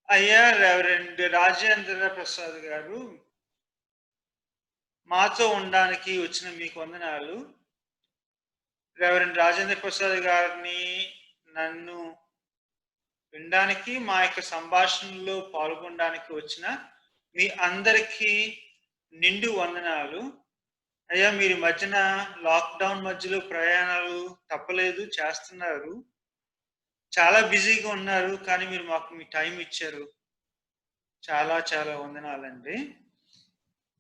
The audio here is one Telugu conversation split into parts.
అయ్యా రెవరెండ్ రాజేంద్ర ప్రసాద్ గారు, మాతో ఉండడానికి వచ్చిన మీకు వందనాలు. రెవరెండ్ రాజేంద్ర ప్రసాద్ గారిని నన్ను వినడానికి, మా యొక్క సంభాషణలో పాల్గొనడానికి వచ్చిన మీ అందరికీ నిండు వందనాలు. అయ్యా మీరు మధ్యన లాక్‌డౌన్ మధ్యలో ప్రయాణాలు తప్పలేదు చేస్తున్నారు. చాలా బిజీగా ఉన్నారు. కానీ మీరు మాకు మీ టైం ఇచ్చారు. చాలా చాలా వందనాలండి.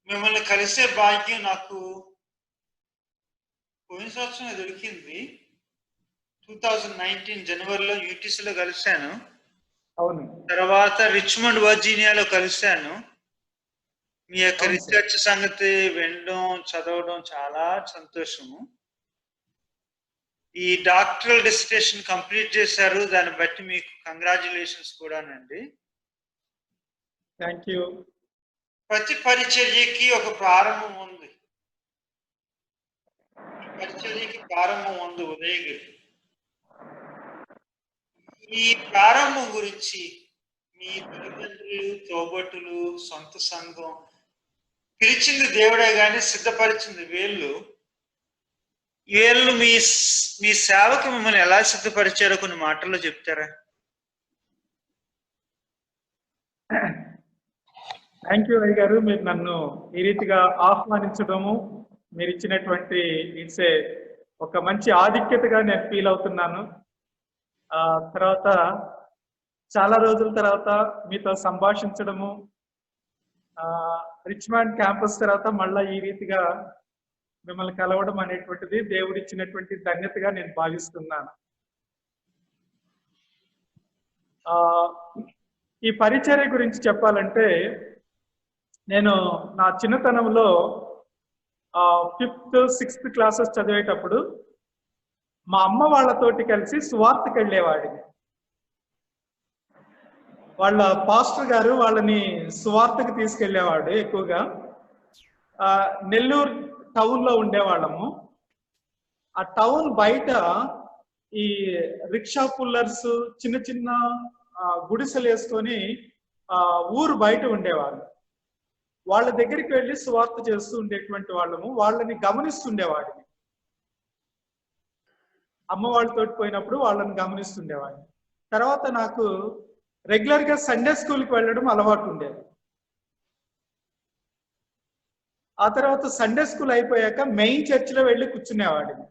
మిమ్మల్ని కలిసే భాగ్యం నాకు పోయిన సంవత్సరమే దొరికింది. 2019 జనవరిలో యూటీసీలో కలిశాను. అవును. తర్వాత రిచ్మండ్ వర్జీనియాలో కలిశాను. మీ యొక్క అవును సార్. రీసెర్చ్ సంగతి వినడం, చదవడం చాలా సంతోషము. ఈ డాక్టరల్ డిసర్టేషన్ కంప్లీట్ చేశారు. దాన్ని బట్టి మీకు కంగ్రాచ్యులేషన్స్ కూడానండి. Thank you. ప్రతి పరిచర్యకి ఒక ప్రారంభం ఉంది. పరిచర్యకి ప్రారంభం ఉంది ఉదయగిరి. ఈ ప్రారంభం గురించి మీ తల్లిదండ్రులు, తోబట్టులు, సొంత సంఘం పిలిచింది దేవుడే గాని సిద్ధపరిచింది వీళ్ళు. వీళ్ళు మీ సేవకి మిమ్మల్ని ఎలా సిద్ధపరిచారో కొన్ని మాటల్లో చెప్తారా? థ్యాంక్ యూ అయ్య గారు. మీరు నన్ను ఈ రీతిగా ఆహ్వానించడము, మీరు ఇచ్చినటువంటి ఒక మంచి ఆధిక్యతగా నేను ఫీల్ అవుతున్నాను. తర్వాత చాలా రోజుల తర్వాత మీతో సంభాషించడము, రిచ్మండ్ క్యాంపస్ తర్వాత మళ్ళా ఈ రీతిగా మిమ్మల్ని కలవడం అనేటువంటిది దేవుడు ఇచ్చినటువంటి ధన్యతగా నేను భావిస్తున్నాను. ఈ పరిచర్య గురించి చెప్పాలంటే, నేను నా చిన్నతనంలో 5th, 6th క్లాసెస్ చదివేటప్పుడు మా అమ్మ వాళ్ళతోటి కలిసి సువార్తకి వెళ్ళేవాడిని. వాళ్ళ పాస్టర్ గారు వాళ్ళని సువార్తకి తీసుకెళ్లేవాడు ఎక్కువగా. నెల్లూరు టౌన్ లో ఉండేవాళ్ళము. ఆ టౌన్ బయట ఈ రిక్షా పుల్లర్స్ చిన్న చిన్న గుడిసెలు వేసుకొని ఊరు బయట ఉండేవాళ్ళు. వాళ్ళ దగ్గరికి వెళ్ళి సువార్త చేస్తూ ఉండేటువంటి వాళ్ళము. వాళ్ళని గమనిస్తుండేవాడిని. అమ్మ వాళ్ళతో పోయినప్పుడు వాళ్ళని గమనిస్తుండేవాడిని. తర్వాత నాకు రెగ్యులర్ గా సండే స్కూల్కి వెళ్ళడం అలవాటు ఉండేది. ఆ తర్వాత సండే స్కూల్ అయిపోయాక మెయిన్ చర్చిలో వెళ్ళి కూర్చునేవాడిని.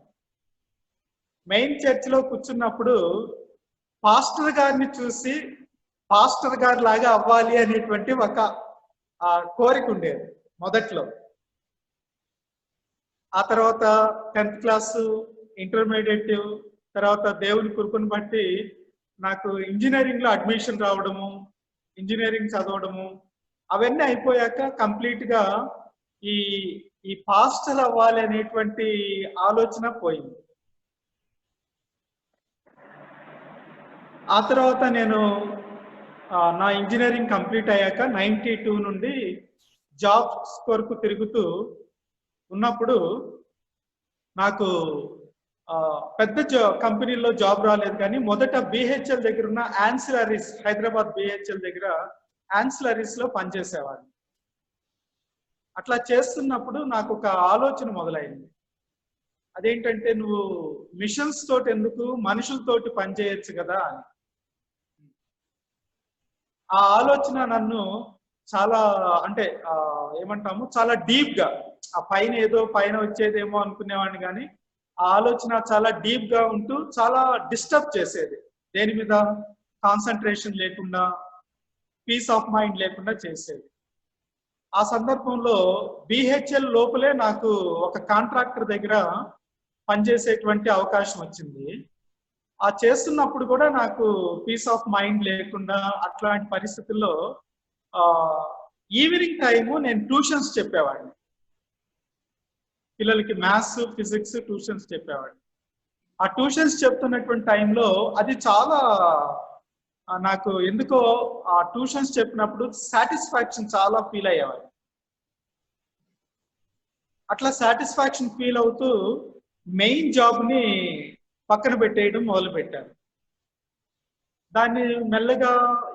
మెయిన్ చర్చిలో కూర్చున్నప్పుడు పాస్టర్ గారిని చూసి పాస్టర్ గారి లాగా అవ్వాలి అనేటువంటి ఒక కోరిక ఉండేది మొదట్లో. ఆ తర్వాత 10th క్లాసు, ఇంటర్మీడియట్, తర్వాత దేవుని కృపను బట్టి నాకు ఇంజనీరింగ్ లో అడ్మిషన్ రావడము, ఇంజనీరింగ్ చదవడము, అవన్నీ అయిపోయాక కంప్లీట్ గా ఈ పాస్టర్ అవ్వాలి అనేటువంటి ఆలోచన పోయింది. ఆ తర్వాత నేను నా ఇంజనీరింగ్ కంప్లీట్ అయ్యాక 92 నుండి జాబ్స్ కొరకు తిరుగుతూ ఉన్నప్పుడు నాకు పెద్ద కంపెనీలో జాబ్ రాలేదు. కానీ మొదట బిహెచ్ఎల్ దగ్గర ఉన్న యాన్సిలరీస్, హైదరాబాద్ బిహెచ్ఎల్ దగ్గర యాన్సిలరీస్ లో పనిచేసేవాడిని. అట్లా చేస్తున్నప్పుడు నాకు ఒక ఆలోచన మొదలైంది. అదేంటంటే, నువ్వు మిషన్స్ తోటి ఎందుకు మనుషులతోటి పనిచేయచ్చు కదా అని. ఆ ఆలోచన నన్ను చాలా ఏమంటాము, చాలా డీప్ గా, ఆ పైన ఏదో పైన వచ్చేదేమో అనుకునేవాడిని. కానీ ఆ ఆలోచన చాలా డీప్ గా ఉంటూ చాలా డిస్టర్బ్ చేసేది. దేని మీద కాన్సన్ట్రేషన్ లేకుండా, పీస్ ఆఫ్ మైండ్ లేకుండా చేసేది. ఆ సందర్భంలో బిహెచ్ఎల్ లోపలే నాకు ఒక కాంట్రాక్టర్ దగ్గర పనిచేసేటువంటి అవకాశం వచ్చింది. ఆ చేస్తున్నప్పుడు కూడా నాకు పీస్ ఆఫ్ మైండ్ లేకుండా అట్లాంటి పరిస్థితుల్లో ఈవినింగ్ టైము నేను ట్యూషన్స్ చెప్పేవాడిని. పిల్లలకి మ్యాథ్స్, ఫిజిక్స్ ట్యూషన్స్ చెప్పేవాడిని. ఆ ట్యూషన్స్ చెప్తున్నటువంటి టైంలో అది చాలా నాకు ఎందుకో ఆ ట్యూషన్స్ చెప్పినప్పుడు సాటిస్ఫాక్షన్ చాలా ఫీల్ అయ్యేవాడిని. అట్లా సాటిస్ఫాక్షన్ ఫీల్ అవుతూ మెయిన్ జాబ్ ని పక్కన పెట్టేయడం మొదలు పెట్టాను. దాన్ని మెల్లగా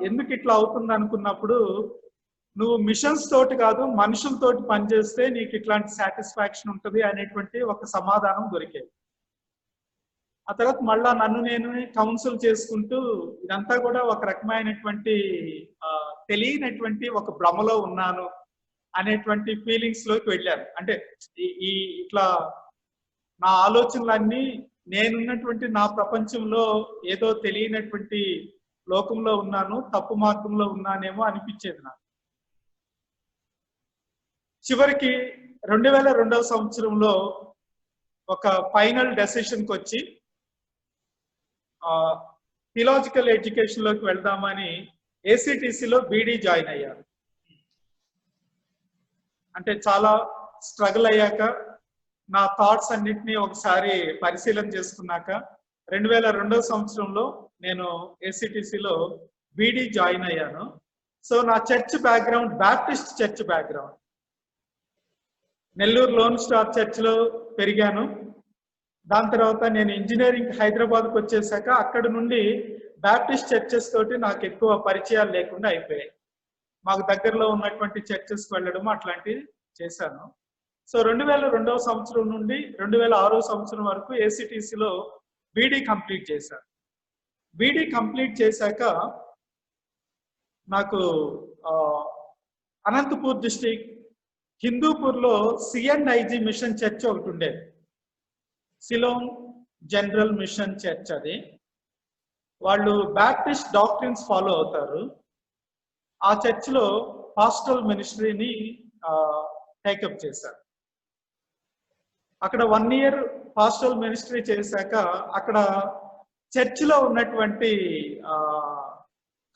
ఎందుకు ఇట్లా అవుతుంది అనుకున్నప్పుడు, నువ్వు మిషన్స్ తోటి కాదు మనుషులతోటి పనిచేస్తే నీకు ఇట్లాంటి సాటిస్ఫాక్షన్ ఉంటుంది అనేటువంటి ఒక సమాధానం దొరికేది. ఆ తర్వాత మళ్ళా నన్ను నేను కౌన్సిల్ చేసుకుంటూ ఇదంతా కూడా ఒక రకమైనటువంటి తెలియనటువంటి ఒక భ్రమలో ఉన్నాను అనేటువంటి ఫీలింగ్స్ లోకి వెళ్ళాను. అంటే ఈ ఇట్లా నా ఆలోచనలన్నీ నేనున్నటువంటి నా ప్రపంచంలో ఏదో తెలియనటువంటి లోకంలో ఉన్నాను, తప్పు మార్గంలో ఉన్నానేమో అనిపించేది నాకు. చివరికి 2002వ సంవత్సరంలో ఒక ఫైనల్ డెసిషన్కి వచ్చి థియలాజికల్ ఎడ్యుకేషన్ లోకి వెళ్దామని ఏసీటీసీలో బీడీ జాయిన్ అయ్యాను. అంటే చాలా స్ట్రగుల్ అయ్యాక నా థాట్స్ అన్నింటినీ ఒకసారి పరిశీలన చేసుకున్నాక 2002వ సంవత్సరంలో నేను ఏసీటీసీలో బీడీ జాయిన్ అయ్యాను. సో నా church background Baptist church background. Nellore loan star చర్చ్లో పెరిగాను. దాని తర్వాత నేను ఇంజనీరింగ్ హైదరాబాద్కి వచ్చేసాక అక్కడ నుండి బ్యాప్టిస్ట్ చర్చెస్ తోటి నాకు ఎక్కువ పరిచయాలు లేకుండా అయిపోయాయి. మాకు దగ్గరలో ఉన్నటువంటి చర్చెస్కి వెళ్ళడం అట్లాంటివి చేశాను. సో 2002వ సంవత్సరం నుండి 2006వ సంవత్సరం వరకు ఏసీటీసీలో బీడీ కంప్లీట్ చేశాను. బీడీ కంప్లీట్ చేశాక నాకు అనంతపూర్ డిస్టిక్ హిందూపూర్లో సిఎండ్ఐజీ మిషన్ చర్చ్ ఒకటి ఉండేది. Ceylon general machine church. అది వాళ్ళు బ్యాప్టిస్ట్ డాక్ట్రిన్స్ ఫాలో అవుతారు. ఆ చర్చ్లో పాస్టల్ మినిస్ట్రీని టేకప్ చేశారు. అక్కడ 1 year పాస్టల్ మినిస్ట్రీ చేశాక అక్కడ చర్చిలో ఉన్నటువంటి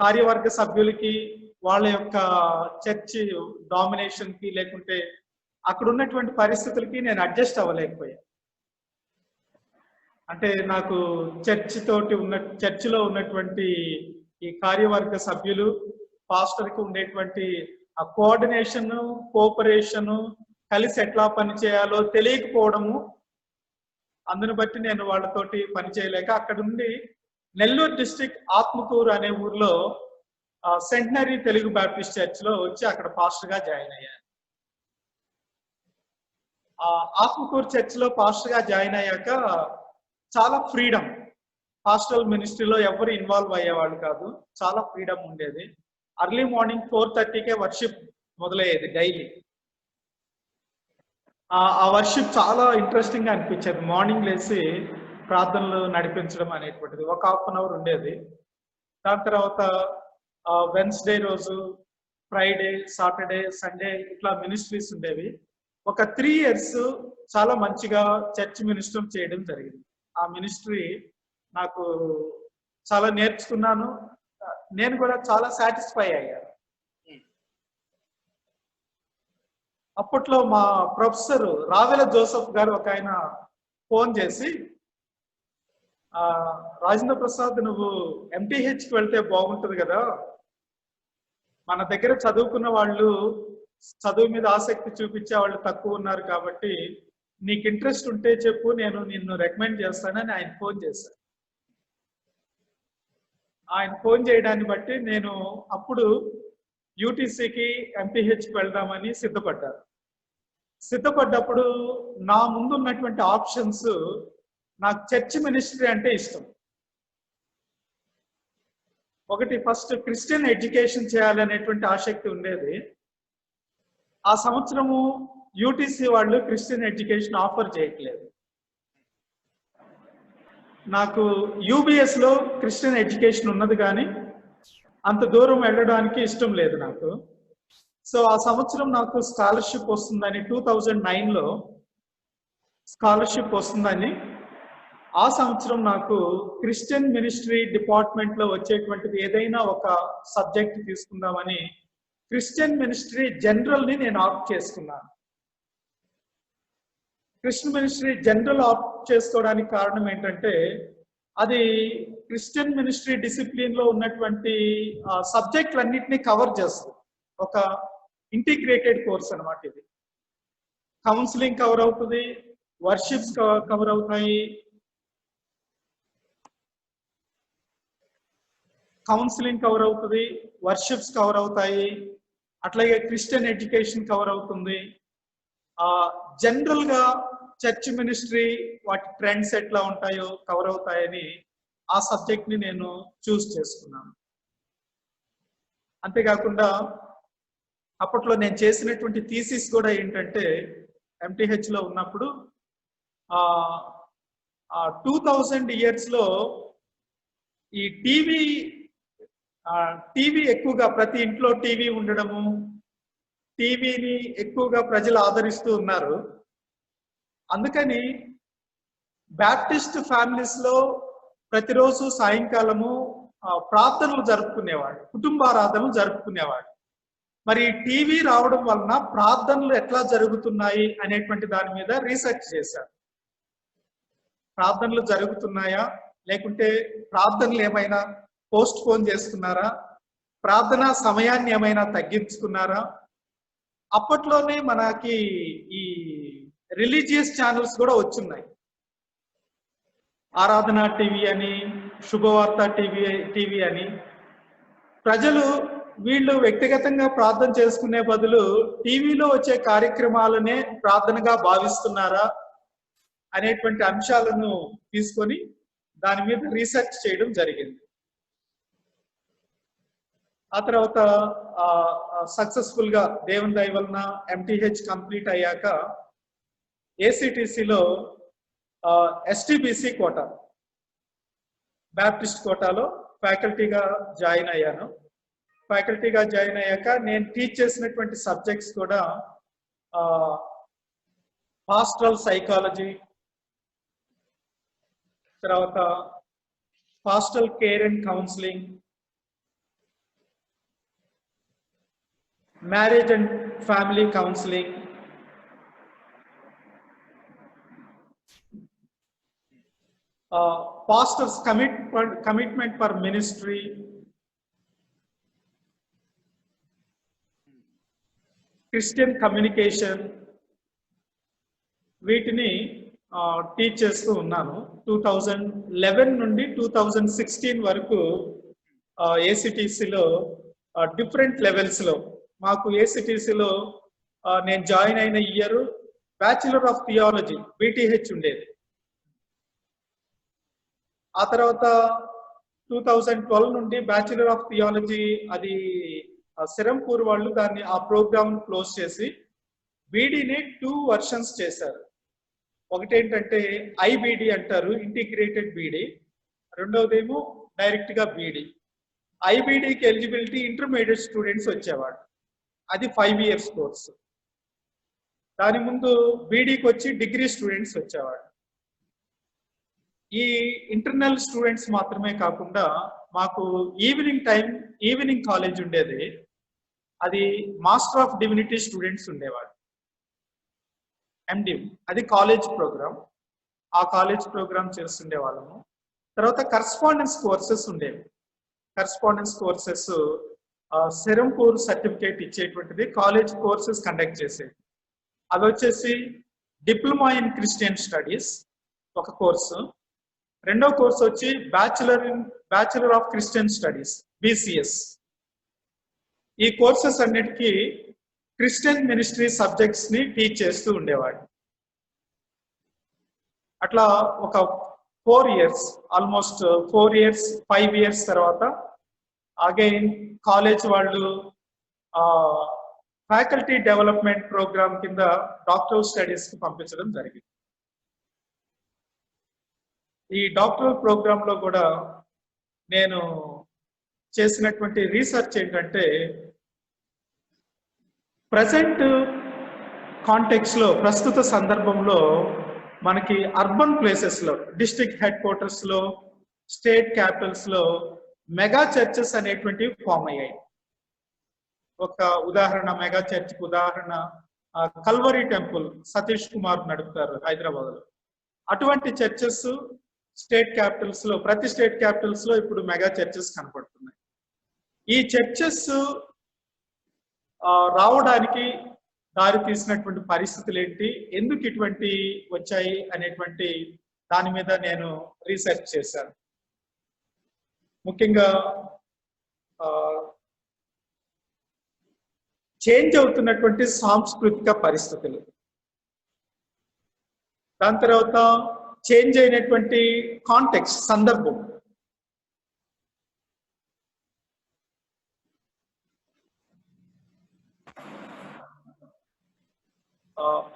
కార్యవర్గ సభ్యులకి వాళ్ళ యొక్క చర్చి డామినేషన్కి లేకుంటే అక్కడ ఉన్నటువంటి పరిస్థితులకి నేను అడ్జస్ట్ అవ్వలేకపోయాను. అంటే నాకు చర్చిలో ఉన్నటువంటి ఈ కార్యవర్గ సభ్యులు పాస్టర్కి ఉండేటువంటి ఆ కోఆర్డినేషన్, కోఆపరేషన్, కలిసి ఎట్లా పని చేయాలో తెలియకపోవడము, అందుని బట్టి నేను వాళ్ళతోటి పని చేయలేక అక్కడ నుండి నెల్లూరు డిస్ట్రిక్ట్ ఆత్మకూరు అనే ఊర్లో సెంటనరీ తెలుగు బ్యాప్టిస్ట్ చర్చ్లో వచ్చి అక్కడ పాస్టర్గా జాయిన్ అయ్యాను. ఆత్మకూరు చర్చ్లో పాస్టర్గా జాయిన్ అయ్యాక చాలా ఫ్రీడమ్. పాస్టల్ మినిస్ట్రీలో ఎవరు ఇన్వాల్వ్ అయ్యేవాళ్ళు కాదు, చాలా ఫ్రీడమ్ ఉండేది. అర్లీ మార్నింగ్ 4:30కే వర్షిప్ మొదలయ్యేది డైలీ. ఆ వర్షిప్ చాలా ఇంట్రెస్టింగ్ గా అనిపించేది. మార్నింగ్ లేచి ప్రార్థనలు నడిపించడం అనేటువంటిది ఒక 1/2 hour ఉండేది. దాని తర్వాత వెన్స్డే రోజు, ఫ్రైడే, సాటర్డే, సండే ఇట్లా మినిస్ట్రీస్ ఉండేవి. ఒక 3 years చాలా మంచిగా చర్చ్ మినిస్టర్ చేయడం జరిగింది. ఆ మినిస్ట్రీ నాకు చాలా నేర్చుకున్నాను. నేను కూడా చాలా సాటిస్ఫై అయ్యాను. అప్పట్లో మా ప్రొఫెసర్ రావెల జోసెఫ్ గారు ఒక ఆయన ఫోన్ చేసి, రాజేంద్ర ప్రసాద్ నువ్వు ఎంటీహెచ్కి వెళ్తే బాగుంటుంది కదా, మన దగ్గర చదువుకున్న వాళ్ళు చదువు మీద ఆసక్తి చూపించే వాళ్ళు తక్కువ ఉన్నారు కాబట్టి నీకు ఇంట్రెస్ట్ ఉంటే చెప్పు, నేను నిన్ను రికమెండ్ చేస్తానని ఆయన ఫోన్ చేశాను. ఆయన ఫోన్ చేయడాన్ని బట్టి నేను అప్పుడు యూటీసీకి ఎంపీహెచ్కి వెళ్దామని సిద్ధపడ్డప్పుడు నా ముందు ఉన్నటువంటి ఆప్షన్స్, నాకు చర్చ్ మినిస్ట్రీ అంటే ఇష్టం. ఒకటి ఫస్ట్ క్రిస్టియన్ ఎడ్యుకేషన్ చేయాలనేటువంటి ఆసక్తి ఉండేది. ఆ సంవత్సరము యూటీసీ వాళ్ళు క్రిస్టియన్ ఎడ్యుకేషన్ ఆఫర్ చేయట్లేదు. నాకు యూబీఎస్ లో క్రిస్టియన్ ఎడ్యుకేషన్ ఉన్నది కానీ అంత దూరం వెళ్ళడానికి ఇష్టం లేదు నాకు. సో ఆ సంవత్సరం నాకు స్కాలర్షిప్ వస్తుందని 2009లో స్కాలర్షిప్ వస్తుందని, ఆ సంవత్సరం నాకు క్రిస్టియన్ మినిస్ట్రీ డిపార్ట్మెంట్ లో వచ్చేటువంటిది ఏదైనా ఒక సబ్జెక్ట్ తీసుకుందామని క్రిస్టియన్ మినిస్ట్రీ జనరల్ ని నేను ఆప్ట్ చేసుకున్నాను. క్రిస్టియన్ మినిస్ట్రీ జనరల్ ఆప్ట్ చేసుకోవడానికి కారణం ఏంటంటే అది క్రిస్టియన్ మినిస్ట్రీ డిసిప్లిన్ లో ఉన్నటువంటి సబ్జెక్టులన్నింటినీ కవర్ చేస్తుంది. ఒక ఇంటిగ్రేటెడ్ కోర్స్ అన్నమాట ఇది. కౌన్సిలింగ్ కవర్ అవుతుంది, వర్షిప్స్ కవర్ అవుతాయి, కౌన్సిలింగ్ కవర్ అవుతుంది, వర్షిప్స్ కవర్ అవుతాయి, అట్లాగే క్రిస్టియన్ ఎడ్యుకేషన్ కవర్ అవుతుంది. జనరల్ గా చర్చ్ మినిస్ట్రీ వాటి ట్రెండ్స్ ఎట్లా ఉంటాయో కవర్ అవుతాయని ఆ సబ్జెక్ట్ ని నేను చూస్ చేసుకున్నాను. అంతేకాకుండా అప్పట్లో నేను చేసినటువంటి థీసిస్ కూడా ఏంటంటే MTH లో ఉన్నప్పుడు 2000 ఇయర్స్ లో ఈ టీవీ ఎక్కువగా ప్రతి ఇంట్లో టీవీ ఉండడము, టీవీని ఎక్కువగా ప్రజలు ఆదరిస్తూ ఉన్నారు. అందుకని బ్యాప్టిస్ట్ ఫ్యామిలీస్ లో ప్రతిరోజు సాయంకాలము ప్రార్థనలు జరుపుకునేవాడు, కుటుంబారాధనలు జరుపుకునేవాడు. మరి టీవీ రావడం వలన ప్రార్థనలు ఎట్లా జరుగుతున్నాయి అనేటువంటి దాని మీద రీసెర్చ్ చేశారు. ప్రార్థనలు జరుగుతున్నాయా, లేకుంటే ప్రార్థనలు ఏమైనా పోస్ట్ పోన్ చేస్తున్నారా, ప్రార్థనా సమయాన్ని ఏమైనా తగ్గించుకున్నారా? అప్పట్లోనే మనకి ఈ రిలీజియస్ ఛానల్స్ కూడా వచ్చున్నాయి. ఆరాధన టీవీ అని, శుభవార్త టీవీ అని. ప్రజలు వీళ్ళు వ్యక్తిగతంగా ప్రార్థన చేసుకునే బదులు టీవీలో వచ్చే కార్యక్రమాలనే ప్రార్థనగా భావిస్తున్నారా అనేటువంటి అంశాలను తీసుకొని దాని మీద రీసెర్చ్ చేయడం జరిగింది. ఆ తర్వాత సక్సెస్ఫుల్ గా దేవుని దయ వలన MTH కంప్లీట్ అయ్యాక ACTCలో STBC కోటా, బ్యాప్టిస్ట్ కోటాలో ఫ్యాకల్టీగా జాయిన్ అయ్యాను. ఫ్యాకల్టీగా జాయిన్ అయ్యాక నేను టీచ్ చేసినటువంటి సబ్జెక్ట్స్ కూడా పాస్టరల్ సైకాలజీ, తర్వాత pastoral care and counselling, marriage and family counselling, pastors commitment for ministry, Christian communication, వీటిని టీచ్ చేస్తూ ఉన్నాను. 2011 నుండి 2016 వరకు ACTCలో డిఫరెంట్ లెవెల్స్ లో, మాకు ACTCలో నేను జాయిన్ అయిన year bachelor of theology BTH ఉండేది. ఆ తర్వాత 2012 నుండి బ్యాచిలర్ ఆఫ్ థియాలజీ, అది సిరంపూర్ వాళ్ళు దాన్ని ఆ ప్రోగ్రామ్ క్లోజ్ చేసి బీడీని 2 వర్షన్స్ చేశారు. ఒకటేంటంటే IBD అంటారు, ఇంటిగ్రేటెడ్ బీడీ. రెండవదేమో డైరెక్ట్ గా బీడీ. IBDకి ఎలిజిబిలిటీ ఇంటర్మీడియట్ స్టూడెంట్స్ వచ్చేవాడు, అది 5 years కోర్స్. దాని ముందు బీడీకి వచ్చి డిగ్రీ స్టూడెంట్స్ వచ్చేవాడు. ఈ ఇంటర్నల్ స్టూడెంట్స్ మాత్రమే కాకుండా మాకు ఈవినింగ్ కాలేజ్ ఉండేది, అది మాస్టర్ ఆఫ్ డివినిటీ స్టూడెంట్స్ ఉండేవాడు, MDiv. అది కాలేజ్ ప్రోగ్రామ్. ఆ కాలేజ్ ప్రోగ్రామ్ చేస్తుండే వాళ్ళము. తర్వాత కరస్పాండెన్స్ కోర్సెస్ ఉండేవి. కరస్పాండెన్స్ కోర్సెస్ సిరంపూర్ సర్టిఫికేట్ ఇచ్చేటువంటిది కాలేజ్ కోర్సెస్ కండక్ట్ చేసేది. అది వచ్చేసి డిప్లొమా ఇన్ క్రిస్టియన్ స్టడీస్ ఒక కోర్సు, రెండో కోర్సు వచ్చి bachelor of Christian studies BCS. ఈ కోర్సెస్ అన్నిటికీ క్రిస్టియన్ మినిస్ట్రీ సబ్జెక్ట్స్ ని టీచ్ చేస్తూ ఉండేవాడు. అట్లా ఒక 4 years, ఆల్మోస్ట్ 4 years, 5 years తర్వాత అగైన్ కాలేజ్ వాళ్ళు ఫ్యాకల్టీ డెవలప్మెంట్ ప్రోగ్రామ్ కింద డాక్టరల్ స్టడీస్ కి పంపించడం జరిగింది. ఈ డాక్టరల్ ప్రోగ్రామ్ లో కూడా నేను చేసినటువంటి రీసెర్చ్ ఏంటంటే, ప్రజెంట్ కాంటెక్స్ట్ లో, ప్రస్తుత సందర్భంలో మనకి అర్బన్ ప్లేసెస్ లో, డిస్ట్రిక్ట్ హెడ్ క్వార్టర్స్ లో, స్టేట్ క్యాపిటల్స్ లో మెగా చర్చెస్ అనేటువంటివి ఫామ్ అయ్యాయి. ఒక ఉదాహరణ, మెగా చర్చ్ ఉదాహరణ కల్వరీ టెంపుల్ సతీష్ కుమార్ నడుపుతారు హైదరాబాద్ లో. అటువంటి చర్చెస్ స్టేట్ క్యాపిటల్స్ లో, ప్రతి స్టేట్ క్యాపిటల్స్ లో ఇప్పుడు మెగా చర్చెస్ కనపడుతున్నాయి. ఈ చర్చెస్ రావడానికి దారి తీసినటువంటి పరిస్థితులు ఏంటి, ఎందుకు ఇటువంటి వచ్చాయి అనేటువంటి దాని మీద నేను రీసెర్చ్ చేశాను. ముఖ్యంగా చేంజ్ అవుతున్నటువంటి సాంస్కృతిక పరిస్థితులు, దాని తర్వాత చేంజ్ అయినటువంటి కాంటెక్స్ట్, సందర్భం,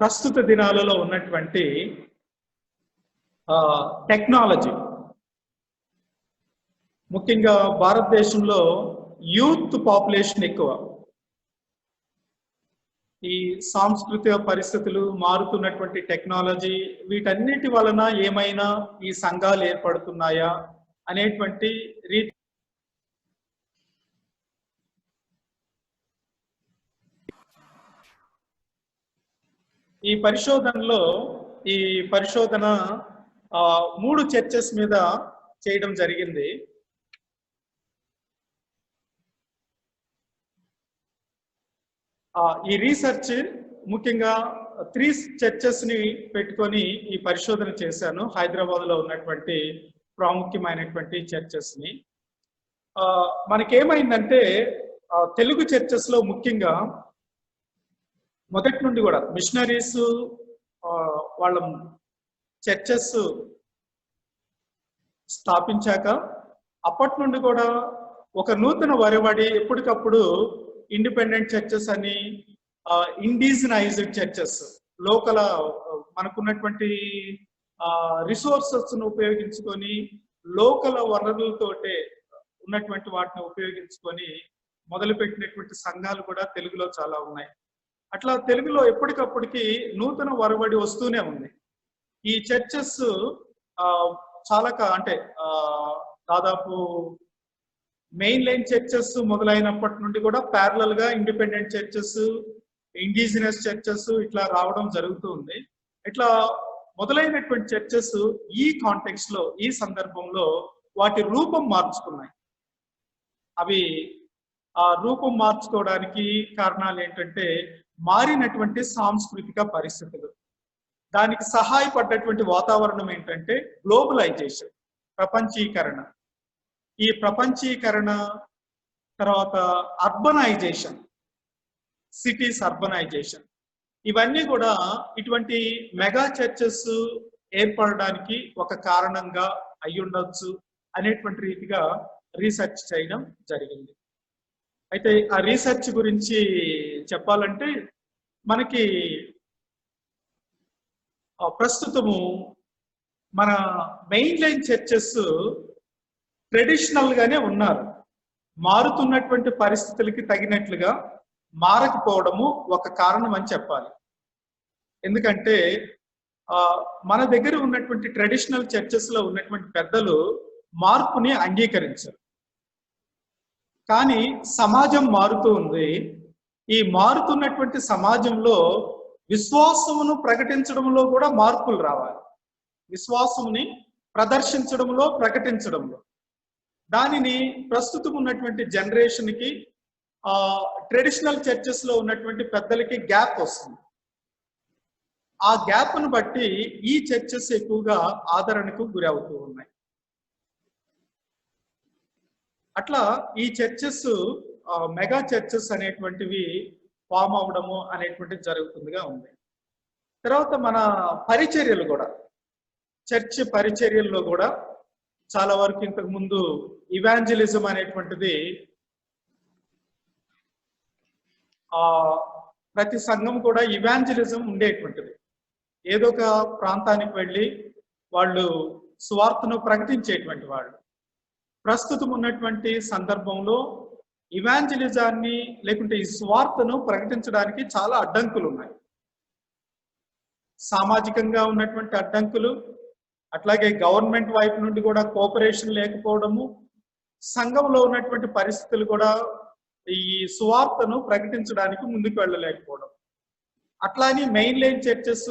ప్రస్తుత దినాలలో ఉన్నటువంటి టెక్నాలజీ, ముఖ్యంగా భారతదేశంలో యూత్ పాపులేషన్ ఎక్కువ. ఈ సాంస్కృతిక పరిస్థితులు, మారుతున్నటువంటి టెక్నాలజీ, వీటన్నిటి వలన ఏమైనా ఈ సంఘాలు ఏర్పడుతున్నాయా అనేటువంటి రీతి ఈ పరిశోధన 3 చర్చెస్ మీద చేయడం జరిగింది. ఈ రీసెర్చ్ ముఖ్యంగా 3 చర్చెస్ ని పెట్టుకొని ఈ పరిశోధన చేశాను. హైదరాబాద్ లో ఉన్నటువంటి ప్రాముఖ్యమైనటువంటి చర్చెస్ ని. మనకేమైందంటే తెలుగు చర్చెస్ లో ముఖ్యంగా మొదటి నుండి కూడా మిషనరీస్ వాళ్ళ చర్చెస్ స్థాపించాక అప్పటి నుండి కూడా ఒక నూతన వరవడి ఎప్పటికప్పుడు ఇండిపెండెంట్ చర్చెస్ అని, ఇండిజినైజ్డ్ చర్చెస్, లోకల్ మనకున్నటువంటి రిసోర్సెస్ ను ఉపయోగించుకొని, లోకల్ వనరులతోటే ఉన్నటువంటి వాటిని ఉపయోగించుకొని మొదలుపెట్టినటువంటి సంఘాలు కూడా తెలుగులో చాలా ఉన్నాయి. అట్లా తెలుగులో ఎప్పటికప్పటికి నూతన వరవడి వస్తూనే ఉంది. ఈ చర్చెస్ చాలా అంటే దాదాపు మెయిన్ లైన్ చర్చెస్ మొదలైనప్పటి నుండి కూడా ప్యారలల్ గా ఇండిపెండెంట్ చర్చెస్, ఇండిజినస్ చర్చెస్ ఇట్లా రావడం జరుగుతూ ఉంది. ఇట్లా మొదలైనటువంటి చర్చెస్ ఈ కాంటెక్స్ట్ లో, ఈ సందర్భంలో వాటి రూపం మార్చుకున్నాయి. అవి ఆ రూపం మార్చుకోవడానికి కారణాలు ఏంటంటే మారినటువంటి సాంస్కృతిక పరిస్థితులు, దానికి సహాయపడ్డటువంటి వాతావరణం ఏంటంటే గ్లోబలైజేషన్, ప్రపంచీకరణ. ఈ ప్రపంచీకరణ తర్వాత అర్బనైజేషన్, సిటీస్ అర్బనైజేషన్, ఇవన్నీ కూడా ఇటువంటి మెగా చర్చెస్ ఏర్పడడానికి ఒక కారణంగా అయ్యుండొచ్చు అనేటువంటి రీతిగా రీసెర్చ్ చేయడం జరిగింది. అయితే ఆ రీసెర్చ్ గురించి చెప్పాలంటే మనకి ప్రస్తుతము మన మెయిన్ లైన్ చర్చెస్ ట్రెడిషనల్ గానే ఉన్నారు. మారుతున్నటువంటి పరిస్థితులకి తగినట్లుగా మారకపోవడము ఒక కారణం అని చెప్పాలి. ఎందుకంటే మన దగ్గర ఉన్నటువంటి ట్రెడిషనల్ చర్చెస్ లో ఉన్నటువంటి పెద్దలు మార్పుని అంగీకరించారు. కానీ సమాజం మారుతూ ఉంది. ఈ మారుతున్నటువంటి సమాజంలో విశ్వాసమును ప్రకటించడంలో కూడా మార్పులు రావాలి. విశ్వాసముని ప్రదర్శించడంలో, ప్రకటించడంలో, దానిని ప్రస్తుతం ఉన్నటువంటి జనరేషన్ కి ట్రెడిషనల్ చర్చెస్ లో ఉన్నటువంటి పెద్దలకి గ్యాప్ వస్తుంది. ఆ గ్యాప్ ను బట్టి ఈ చర్చెస్ ఎక్కువగా ఆదరణకు గురి అవుతూ ఉన్నాయి. అట్లా ఈ చర్చెస్ మెగా చర్చెస్ అనేటువంటివి ఫామ్ అవడము అనేటువంటిది జరుగుతుందిగా ఉంది. తర్వాత మన పరిచర్యలు కూడా, చర్చ్ పరిచర్యల్లో కూడా చాలా వరకు ఇంతకు ముందు ఇవాంజలిజం అనేటువంటిది ప్రతి సంఘం కూడా ఇవాంజలిజం ఉండేటువంటిది. ఏదో ఒక ప్రాంతానికి వెళ్ళి వాళ్ళు సువార్తను ప్రకటించేటువంటి వాళ్ళు. ప్రస్తుతం ఉన్నటువంటి సందర్భంలో ఇవాంజలిజాన్ని లేకుంటే ఈ సువార్తను ప్రకటించడానికి చాలా అడ్డంకులు ఉన్నాయి. సామాజికంగా ఉన్నటువంటి అడ్డంకులు, అట్లాగే గవర్నమెంట్ వైపు నుండి కూడా కోఆపరేషన్ లేకపోవడము, సంఘంలో ఉన్నటువంటి పరిస్థితులు కూడా ఈ సువార్తను ప్రకటించడానికి ముందుకు వెళ్ళలేకపోవడం. అట్లాని మెయిన్ లైన్ చర్చెస్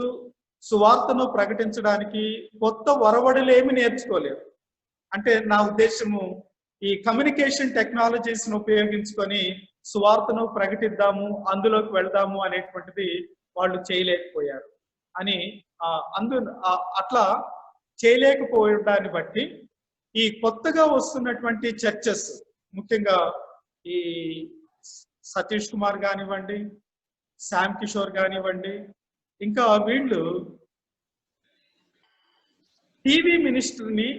సువార్తను ప్రకటించడానికి కొత్త వరవడులు ఏమి నేర్చుకోలేరు. అంటే నా ఉద్దేశము, ఈ కమ్యూనికేషన్ టెక్నాలజీస్ ను ఉపయోగించుకొని సువార్తను ప్రకటిద్దాము, అందులోకి వెళ్దాము అనేటువంటిది వాళ్ళు చేయలేకపోయారు అని అట్లా చేయలేకపోవడాన్ని బట్టి ఈ కొత్తగా వస్తున్నటువంటి చర్చెస్, ముఖ్యంగా ఈ సతీష్ కుమార్ కానివ్వండి, శ్యామ్ కిషోర్ కానివ్వండి, ఇంకా వీళ్ళు టీవీ మినిస్టర్ని,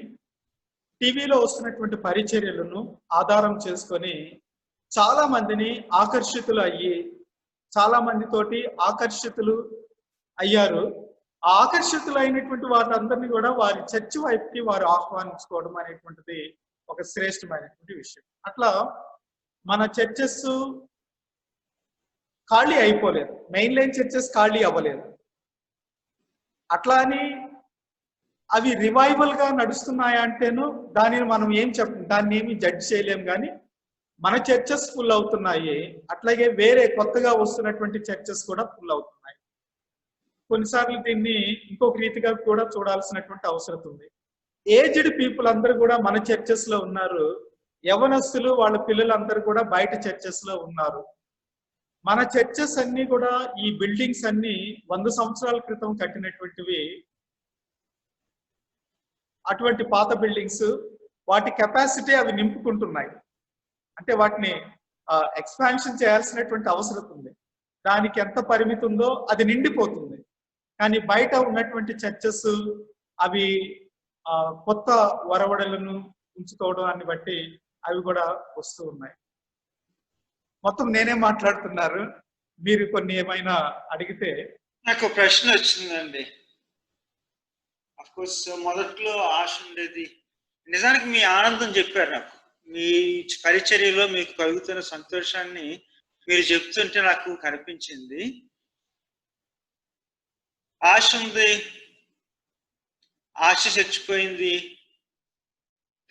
టీవీలో వస్తున్నటువంటి పరిచర్యలను ఆధారం చేసుకొని చాలా మందిని ఆకర్షితులు అయ్యి, చాలా మందితోటి ఆకర్షితులు అయ్యారు. ఆ ఆకర్షితులు అయినటువంటి వారందరినీ కూడా వారి చర్చి వైపుకి వారు ఆహ్వానించుకోవడం అనేటువంటిది ఒక శ్రేష్టమైనటువంటి విషయం. అట్లా మన చర్చెస్ ఖాళీ అయిపోలేదు, మెయిన్ లైన్ చర్చెస్ ఖాళీ అవ్వలేదు. అట్లా అని అవి రివైవల్ గా నడుస్తున్నాయా అంటేను దానిని మనం దాన్ని ఏమి జడ్జ్ చేయలేం. కానీ మన చర్చెస్ ఫుల్ అవుతున్నాయి, అట్లాగే వేరే కొత్తగా వస్తున్నటువంటి చర్చెస్ కూడా ఫుల్ అవుతున్నాయి. కొన్నిసార్లు దీన్ని ఇంకొక రీతిగా కూడా చూడాల్సినటువంటి అవసరం ఉంది. ఏజ్డ్ పీపుల్ అందరూ కూడా మన చర్చెస్ లో ఉన్నారు, యవనస్తులు వాళ్ళ పిల్లలందరూ కూడా బయట చర్చెస్ లో ఉన్నారు. మన చర్చెస్ అన్ని కూడా, ఈ బిల్డింగ్స్ అన్ని 100 సంవత్సరాల క్రితం కట్టినటువంటివి. అటువంటి పాత బిల్డింగ్స్, వాటి కెపాసిటీ అవి నింపుకుంటున్నాయి. అంటే వాటిని ఎక్స్పాన్షన్ చేయాల్సినటువంటి అవసరం ఉంది. దానికి ఎంత పరిమితి ఉందో అది నిండిపోతుంది. కానీ బయట ఉన్నటువంటి చర్చెస్ అవి కొత్త వరవడలను ఉంచుకోవడాన్ని బట్టి అవి కూడా వస్తూ ఉన్నాయి. మొత్తం నేనే మాట్లాడుతున్నారు, మీరు కొన్ని ఏమైనా అడిగితే. నాకు ప్రశ్న వచ్చిందండి. అఫ్ కోర్స్ మొదట్లో ఆశ ఉండేది. నిజానికి మీ ఆనందం చెప్పారు నాకు. మీ పరిచర్యలో మీకు కలుగుతున్న సంతోషాన్ని మీరు చెప్తుంటే నాకు కనిపించింది. ఆశ ఉంది, ఆశ చచ్చిపోయింది.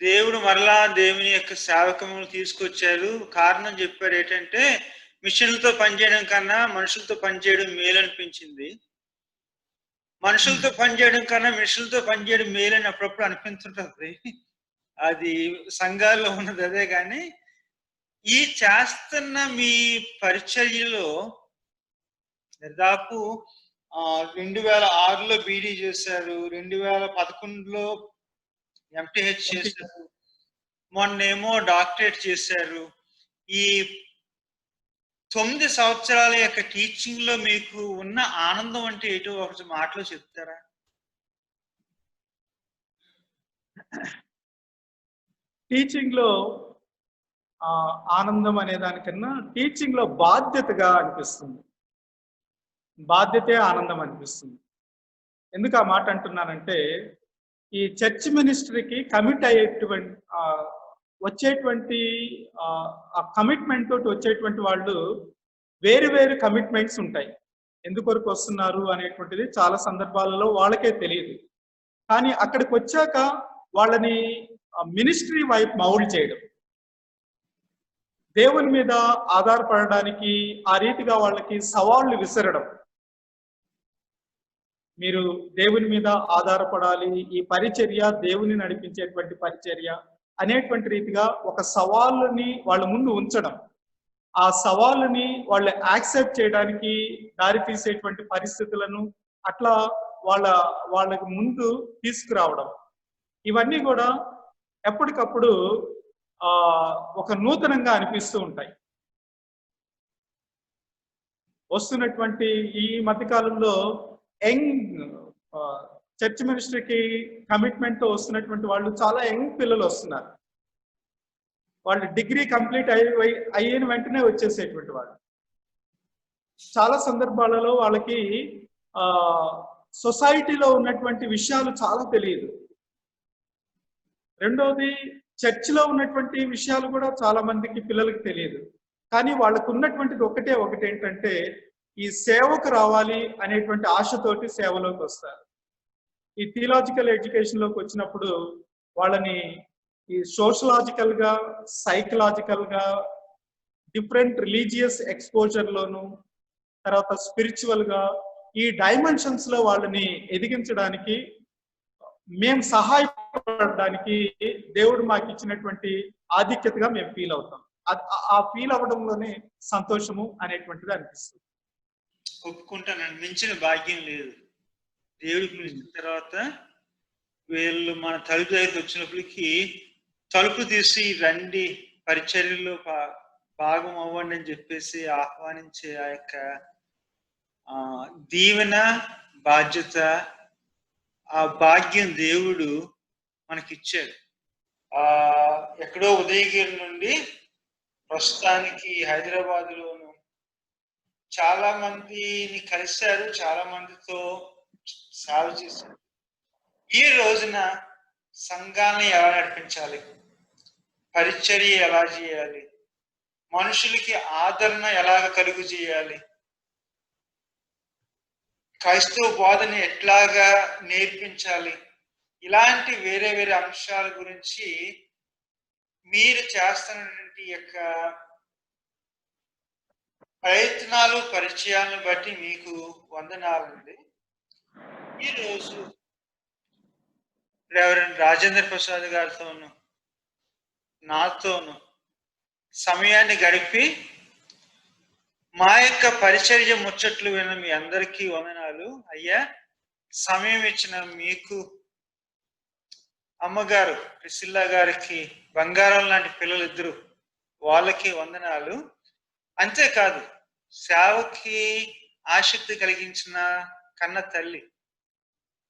దేవుడు మరలా దేవుని యొక్క సేవకములు తీసుకొచ్చారు. కారణం చెప్పారు ఏంటంటే, మిషన్లతో పనిచేయడం కన్నా మనుషులతో పనిచేయడం మేలు అనిపించింది. మనుషులతో పనిచేయడం కన్నా మిషన్లతో పనిచేయడం మేలు అని అప్పుడప్పుడు అనిపించుంటుంది. అది సంఘాల్లో ఉన్నది అదే. కానీ ఈ చేస్తున్న మీ పరిచర్యలో దాదాపు 2006లో బీడీ చేశారు, 2011లో ఎంటీహెచ్ చేశారు, మొన్నేమో డాక్టరేట్ చేశారు. ఈ 9 సంవత్సరాల యొక్క టీచింగ్ లో మీకు ఉన్న ఆనందం అంటే ఏటో ఒక మాటలో చెప్తారా? టీచింగ్ లో ఆనందం అనే దానికన్నా టీచింగ్ లో బాధ్యతగా అనిపిస్తుంది. బాధ్యతే ఆనందం అనిపిస్తుంది. ఎందుకు ఆ మాట అంటున్నానంటే, ఈ చర్చ్ మినిస్ట్రీకి కమిట్ అయ్యేటువంటి వచ్చేటువంటి ఆ కమిట్మెంట్ తోటి వచ్చేటువంటి వాళ్ళు వేరు వేరు కమిట్మెంట్స్ ఉంటాయి. ఎందుకొరకు వస్తున్నారు అనేటువంటిది చాలా సందర్భాలలో వాళ్ళకే తెలియదు. కానీ అక్కడికి వచ్చాక వాళ్ళని మినిస్ట్రీ వైపు మౌల్డ్ చేయడం, దేవుని మీద ఆధారపడడానికి ఆ రీతిగా వాళ్ళకి సవాళ్లు విసరడం. మీరు దేవుని మీద ఆధారపడాలి, ఈ పరిచర్య దేవుని నడిపించేటువంటి పరిచర్య అనేటువంటి రీతిగా ఒక సవాళ్ళని వాళ్ళ ముందు ఉంచడం, ఆ సవాళ్ళని వాళ్ళు యాక్సెప్ట్ చేయడానికి దారి తీసేటువంటి పరిస్థితులను అట్లా వాళ్ళకి ముందు తీసుకురావడం, ఇవన్నీ కూడా ఎప్పటికప్పుడు ఒక నూతనంగా అనిపిస్తూ ఉంటాయి. వస్తున్నటువంటి ఈ మధ్యకాలంలో యంగ్ చర్చ్ మినిస్ట్రీకి కమిట్మెంట్ తో వస్తున్నటువంటి వాళ్ళు చాలా యంగ్ పిల్లలు వస్తున్నారు. వాళ్ళు డిగ్రీ కంప్లీట్ అయిన వెంటనే వచ్చేసేటువంటి వాళ్ళు. చాలా సందర్భాలలో వాళ్ళకి సొసైటీలో ఉన్నటువంటి విషయాలు చాలా తెలియదు. రెండోది, చర్చిలో ఉన్నటువంటి విషయాలు కూడా చాలా మందికి పిల్లలకి తెలియదు. కానీ వాళ్ళకు ఉన్నటువంటిది ఒకటి ఏంటంటే, ఈ సేవకు రావాలి అనేటువంటి ఆశతోటి సేవలోకి వస్తారు. ఈ థియలాజికల్ ఎడ్యుకేషన్ లోకి వచ్చినప్పుడు వాళ్ళని ఈ సోషలాజికల్ గా, సైకలాజికల్ గా, డిఫరెంట్ రిలీజియస్ ఎక్స్పోజర్ లోను, తర్వాత స్పిరిచువల్ గా, ఈ డైమెన్షన్స్ లో వాళ్ళని ఎదిగించడానికి, మేము సహాయపడడానికి దేవుడు మాకు ఇచ్చినటువంటి ఆధిక్యతగా మేము ఫీల్ అవుతాం. ఆ ఫీల్ అవ్వడంలోనే సంతోషము అనేటువంటిది అనిపిస్తుంది. ఒప్పుకుంటానండి, మించిన భాగ్యం లేదు. దేవుడు పిలిచిన తర్వాత వీళ్ళు మన తలుపు దగ్గరికి వచ్చినప్పటికీ తలుపు తీసి రండి పరిచర్యలో భాగం అవ్వండి అని చెప్పేసి ఆహ్వానించే ఆ యొక్క దీవెన, బాధ్యత, ఆ భాగ్యం దేవుడు మనకిచ్చాడు. ఎక్కడో ఉదయగిరి నుండి ప్రస్తుతానికి హైదరాబాద్లోను చాలా మందిని కలిశారు, చాలా మందితో సేవ చేశారు. ఈ రోజున సంఘాన్ని ఎలా నడిపించాలి, పరిచర్య ఎలా చేయాలి, మనుషులకి ఆదరణ ఎలాగ కలుగు చేయాలి, క్రైస్తవ బోధన ఎట్లాగా నేర్పించాలి, ఇలాంటి వేరే వేరే అంశాల గురించి మీరు చేస్తున్నటువంటి యొక్క ప్రయత్నాలు, పరిచయాలను బట్టి మీకు వందనాలండి. ఈరోజు రెవరెండ్ రాజేంద్ర ప్రసాద్ గారితోను నాతోను సమయాన్ని గడిపి మా యొక్క పరిచర్య ముచ్చట్లు విన్న మీ అందరికీ వందనాలు. అయ్యా, సమయం ఇచ్చిన మీకు, అమ్మగారు ప్రిసిల్లా గారికి బంగారం లాంటి పిల్లలు ఇద్దరు, వాళ్ళకి వందనాలు. అంతేకాదు, సేవకి ఆసక్తి కలిగించిన కన్న తల్లి,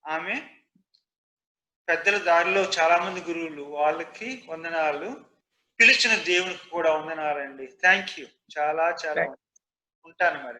ఆమె పెద్దల దారిలో చాలా మంది గురువులు, వాళ్ళకి వందనాలు. పిలిచిన దేవునికి కూడా వందనాలండి. Thank you. చాలా ఉంటాను మరి.